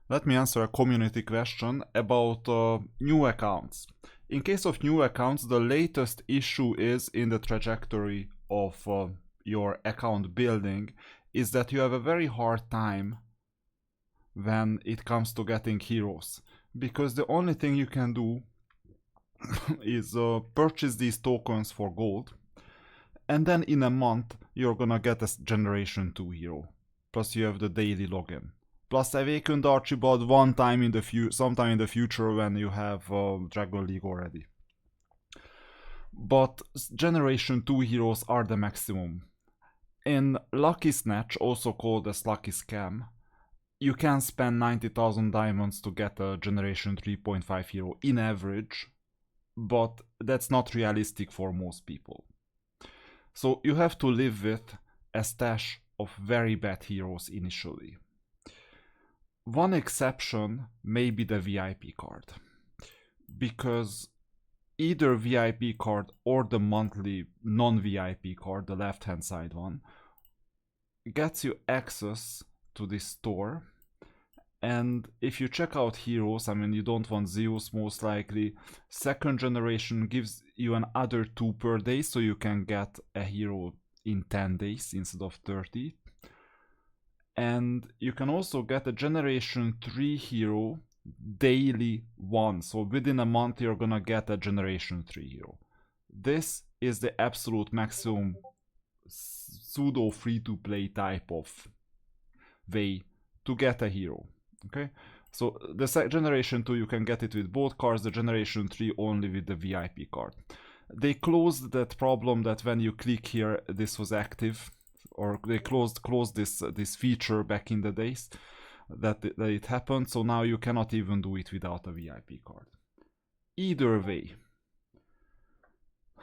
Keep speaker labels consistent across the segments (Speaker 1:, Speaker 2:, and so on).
Speaker 1: Let me answer a community question about new accounts. In case of new accounts, the latest issue is in the trajectory of your account building is that you have a very hard time when it comes to getting heroes, because the only thing you can do is purchase these tokens for gold, and then in a month you're gonna get a generation 2 hero, plus you have the daily login, plus awakened Archibald one time in the sometime in the future when you have Dragon League already. But generation 2 heroes are the maximum. In Lucky Snatch, also called as Lucky Scam, you can spend 90,000 diamonds to get a generation 3.5 hero in average, but that's not realistic for most people. So you have to live with a stash of very bad heroes initially. One exception may be the VIP card, because either VIP card or the monthly non-VIP card, the left-hand side one, gets you access to this store. And if you check out heroes, I mean, you don't want Zeus most likely. Second generation gives you another 2 per day, so you can get a hero in 10 days instead of 30. And you can also get a generation 3 hero daily 1. So within a month you're gonna get a generation 3 hero. This is the absolute maximum pseudo free-to-play type of way to get a hero. Okay, so the generation 2 you can get it with both cards, the generation 3 only with the VIP card. They closed that problem that when you click here this was active, or they closed this feature back in the days that it happened, so now you cannot even do it without a VIP card. Either way,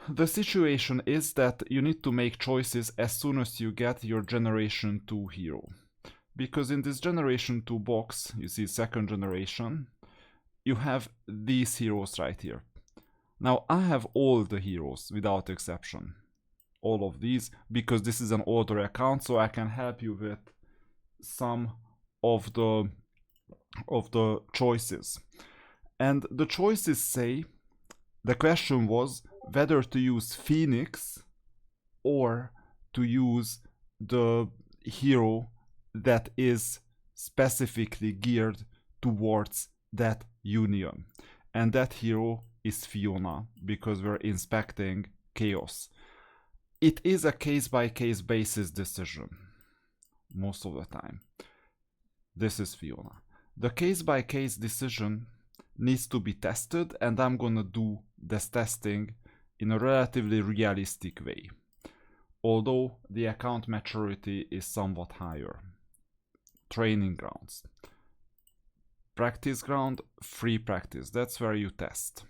Speaker 1: the situation is that you need to make choices as soon as you get your generation 2 hero. Because in this generation 2 box, you see second generation, you have these heroes right here. Now I have all the heroes without exception. All of these, because this is an older account, so I can help you with some of the choices. And the choices say, the question was whether to use Phoenix or to use the hero that is specifically geared towards that union. And that hero is Fiona, because we're inspecting chaos. It is a case-by-case basis decision, most of the time. This is Fiona. The case-by-case decision needs to be tested, and I'm gonna do this testing in a relatively realistic way, although the account maturity is somewhat higher. Training grounds. Practice ground, free practice. That's where you test.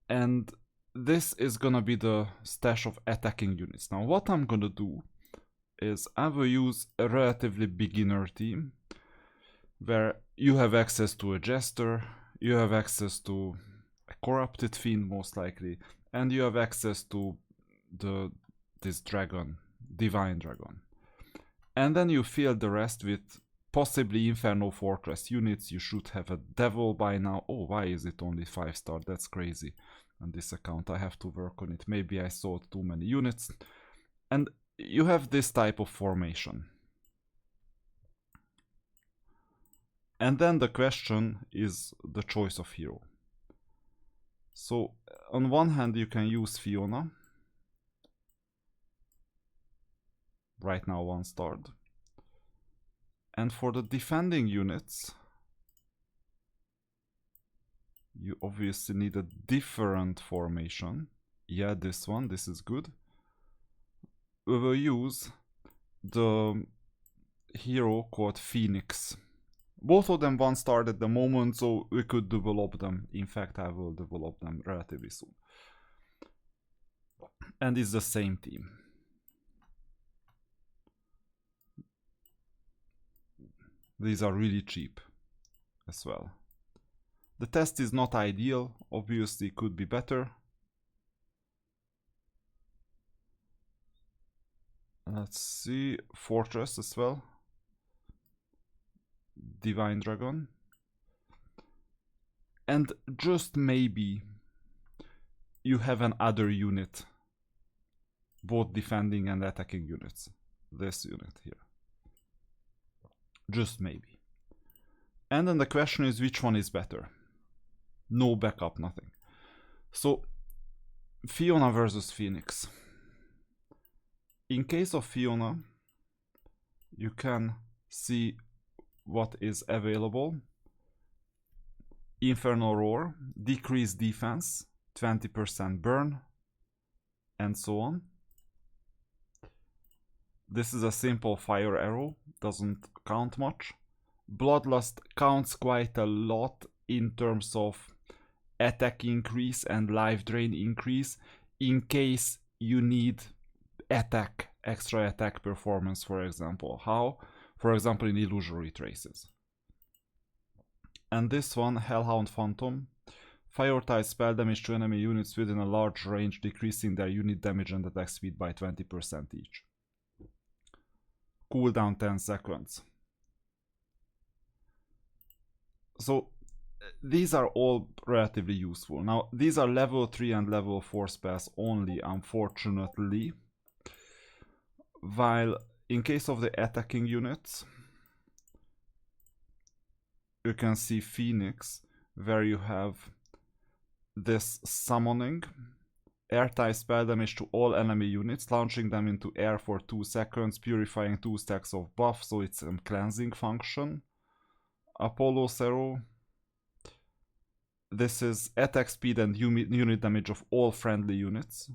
Speaker 1: And this is gonna be the stash of attacking units. Now what I'm gonna do is I will use a relatively beginner team where you have access to a jester, you have access to a corrupted fiend most likely, and you have access to this dragon, divine dragon. And then you fill the rest with possibly Inferno Fortress units. You should have a devil by now. Oh, why is it only 5-star? That's crazy. On this account I have to work on it. Maybe I sold too many units. And you have this type of formation. And then the question is the choice of hero. So on one hand you can use Fiona. Right now 1-starred. And for the defending units, you obviously need a different formation. Yeah, this one, this is good. We will use the hero called Phoenix. Both of them 1-starred at the moment, so we could develop them. In fact, I will develop them relatively soon. And it's the same team. These are really cheap as well. The test is not ideal, obviously could be better. Let's see, Fortress as well. Divine Dragon. And just maybe you have an other unit, both defending and attacking units. This unit here. Just maybe. And then the question is, which one is better? No backup, nothing. So, Fiona versus Phoenix. In case of Fiona, you can see what is available. Infernal Roar, decreased defense, 20% burn, and so on. This is a simple fire arrow, doesn't count much. Bloodlust counts quite a lot in terms of attack increase and life drain increase in case you need extra attack performance, for example. How? For example, in illusory traces. And this one, Hellhound Phantom, prioritize spell damage to enemy units within a large range, decreasing their unit damage and attack speed by 20% each. Cooldown 10 seconds. So these are all relatively useful. Now, these are level 3 and level 4 spells only, unfortunately. While in case of the attacking units, you can see Phoenix, where you have this summoning, air-type spell damage to all enemy units, launching them into air for 2 seconds, purifying 2 stacks of buff, so it's a cleansing function. Apollo's Arrow. This is attack speed and unit damage of all friendly units.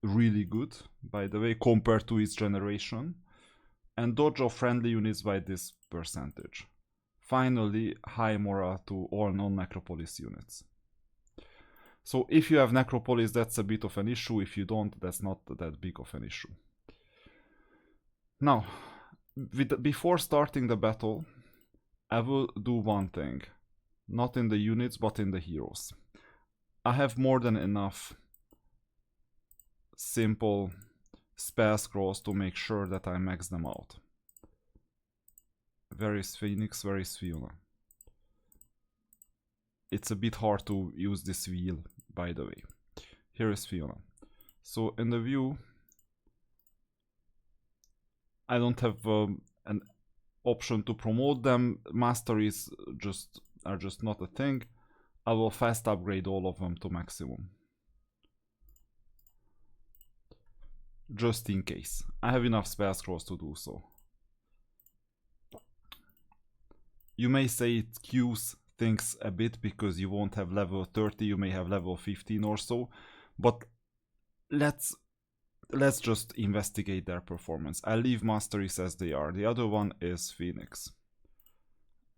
Speaker 1: Really good, by the way, compared to its generation. And dodge of friendly units by this percentage. Finally, high morale to all non-Necropolis units. So if you have Necropolis, that's a bit of an issue. If you don't, that's not that big of an issue. Now, before starting the battle, I will do one thing. Not in the units, but in the heroes. I have more than enough simple spell scrolls to make sure that I max them out. Where is Phoenix? Where is Fiona? It's a bit hard to use this wheel, by the way. Here is Fiona. So in the view, I don't have an option to promote them. Masteries are just not a thing. I will fast upgrade all of them to maximum. Just in case. I have enough spell scrolls to do so. You may say it queues things a bit because you won't have level 30, you may have level 15 or so, but let's just investigate their performance. I'll leave masteries as they are. The other one is Phoenix.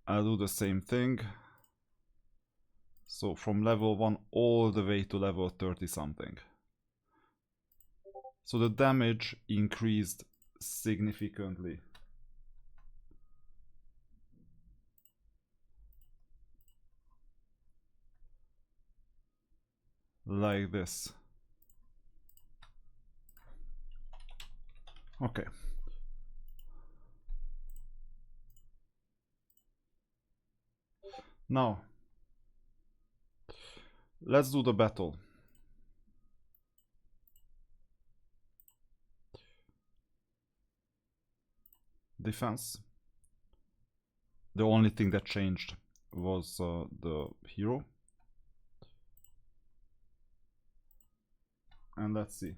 Speaker 1: I'll do the same thing. So from level 1 all the way to level 30 something. So the damage increased significantly. Like this. Okay. Now, let's do the battle. Defense. The only thing that changed was the hero. And let's see.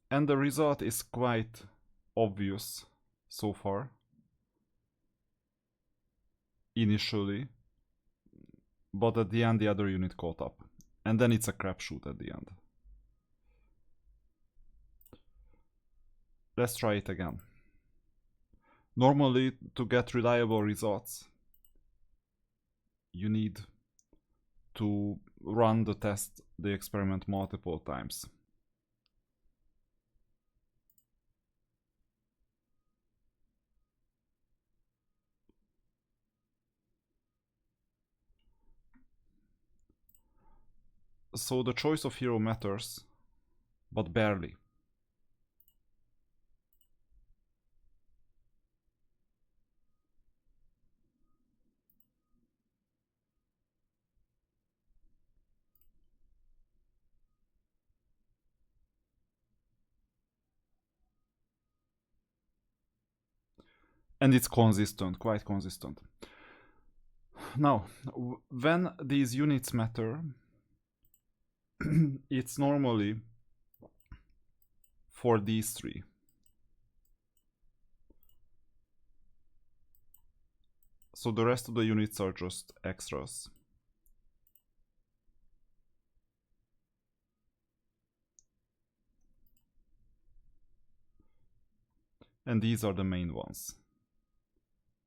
Speaker 1: And the result is quite obvious so far. Initially. But at the end the other unit caught up. And then it's a crapshoot at the end. Let's try it again. Normally, to get reliable results, you need to run the experiment multiple times. So the choice of hero matters, but barely. And it's consistent, quite consistent. Now, when these units matter, it's normally for these three. So the rest of the units are just extras. And these are the main ones.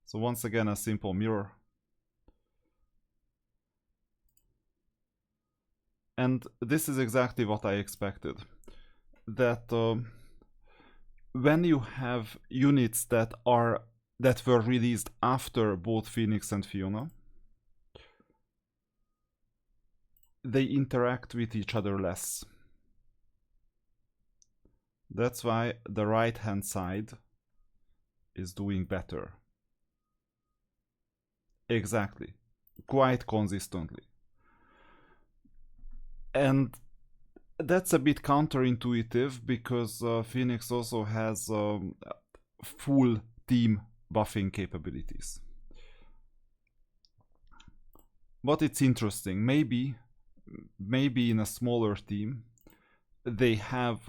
Speaker 1: So once again, a simple mirror. And this is exactly what I expected. That when you have units that were released after both Phoenix and Fiona, they interact with each other less. That's why the right hand side is doing better. Exactly. Quite consistently. And that's a bit counterintuitive because Phoenix also has full team buffing capabilities. But it's interesting. Maybe in a smaller team, they have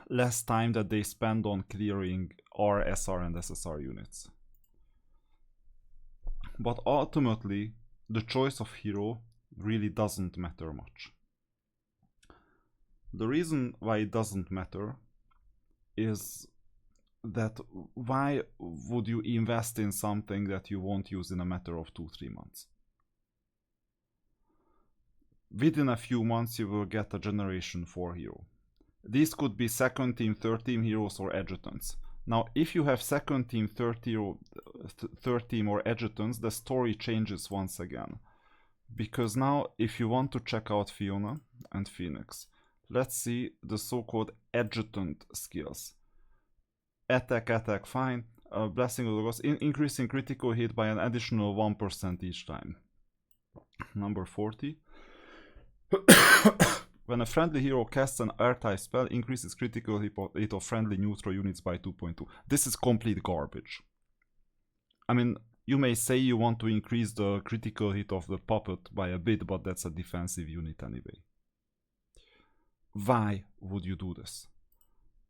Speaker 1: less time that they spend on clearing R, SR, and SSR units. But ultimately, the choice of hero really doesn't matter much. The reason why it doesn't matter is that why would you invest in something that you won't use in a matter of 2-3 months? Within a few months you will get a generation 4 hero. These could be second team, third team heroes or adjutants. Now if you have second team, third team or adjutants, the story changes once again. Because now if you want to check out Fiona and Phoenix, let's see the so-called adjutant skills. Attack, fine. Blessing of the Gods, increasing critical hit by an additional 1% each time. Number 40. When a friendly hero casts an R-type spell, increases critical hit of friendly neutral units by 2.2. This is complete garbage. I mean, you may say you want to increase the critical hit of the puppet by a bit, but that's a defensive unit anyway. Why would you do this?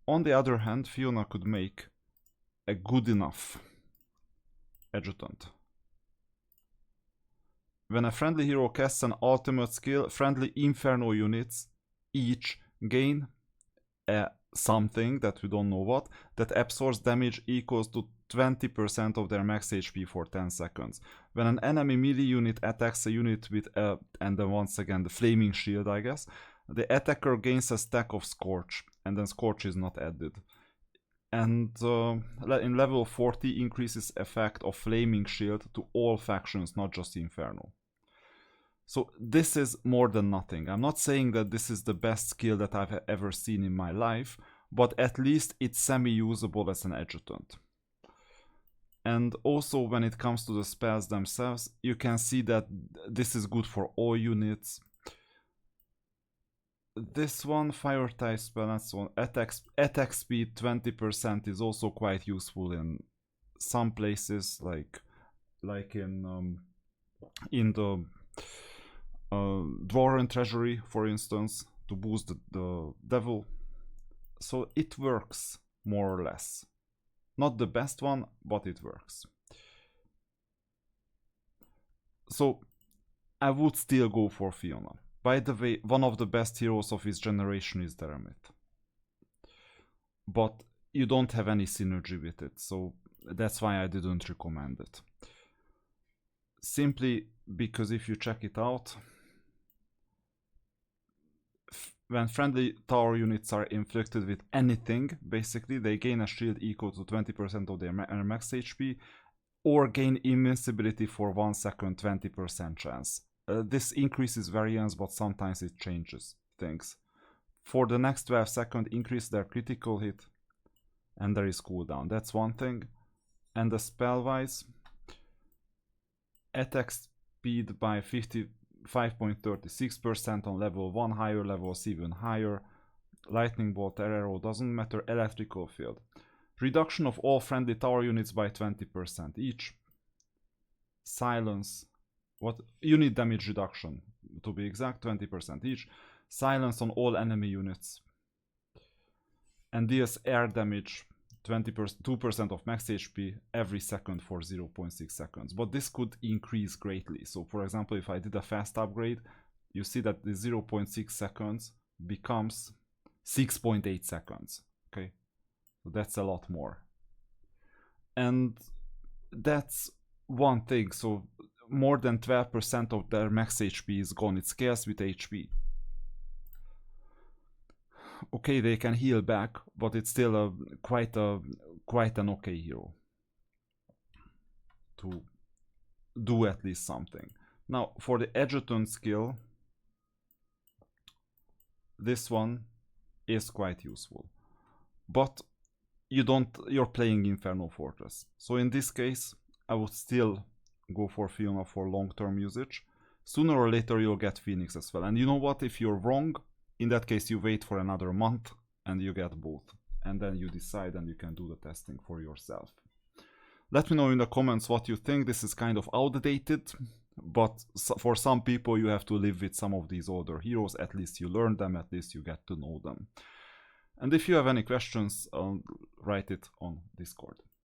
Speaker 1: On the other hand, Fiona could make a good enough adjutant. When a friendly hero casts an ultimate skill, friendly Inferno units each gain something that we don't know what, that absorbs damage equals to 20% of their max HP for 10 seconds. When an enemy melee unit attacks a unit with and then once again the flaming shield, I guess, the attacker gains a stack of Scorch, and then Scorch is not added. And in level 40 increases effect of flaming shield to all factions, not just Inferno. So this is more than nothing. I'm not saying that this is the best skill that I've ever seen in my life, but at least it's semi-usable as an adjutant. And also when it comes to the spells themselves, you can see that this is good for all units. This one, fire type spell, that's one. Attack speed 20% is also quite useful in some places, like in the Dwarven Treasury, for instance, to boost the devil. So it works, more or less. Not the best one, but it works. So I would still go for Fiona. By the way, one of the best heroes of his generation is Dermot. But you don't have any synergy with it, so that's why I didn't recommend it. Simply because if you check it out, when friendly tower units are inflicted with anything, basically they gain a shield equal to 20% of their max HP, or gain invincibility for 1 second, 20% chance. this increases variance, but sometimes it changes things. For the next 12 seconds, increase their critical hit, and there is cooldown. That's one thing. And the spell wise, attack speed by 55.36% on level 1, higher levels even higher. Lightning bolt, arrow, doesn't matter. Electrical field. Reduction of all friendly tower units by 20% each. Silence. What? Unit damage reduction, to be exact, 20% each. Silence on all enemy units. And deals air damage, 2% of max HP every second for 0.6 seconds. But this could increase greatly. So for example, if I did a fast upgrade, you see that the 0.6 seconds becomes 6.8 seconds. Okay, so that's a lot more. And that's one thing. So more than 12% of their max HP is gone. It scales with HP. Okay, they can heal back, but it's still quite an okay hero to do at least something. Now for the Edgerton skill, this one is quite useful, but you're playing Inferno Fortress. So in this case, I would still go for Fiona for long-term usage. Sooner or later you'll get Phoenix as well. And you know what, if you're wrong, in that case you wait for another month and you get both. And then you decide and you can do the testing for yourself. Let me know in the comments what you think. This is kind of outdated, but for some people you have to live with some of these older heroes. At least you learn them, at least you get to know them. And if you have any questions, write it on Discord.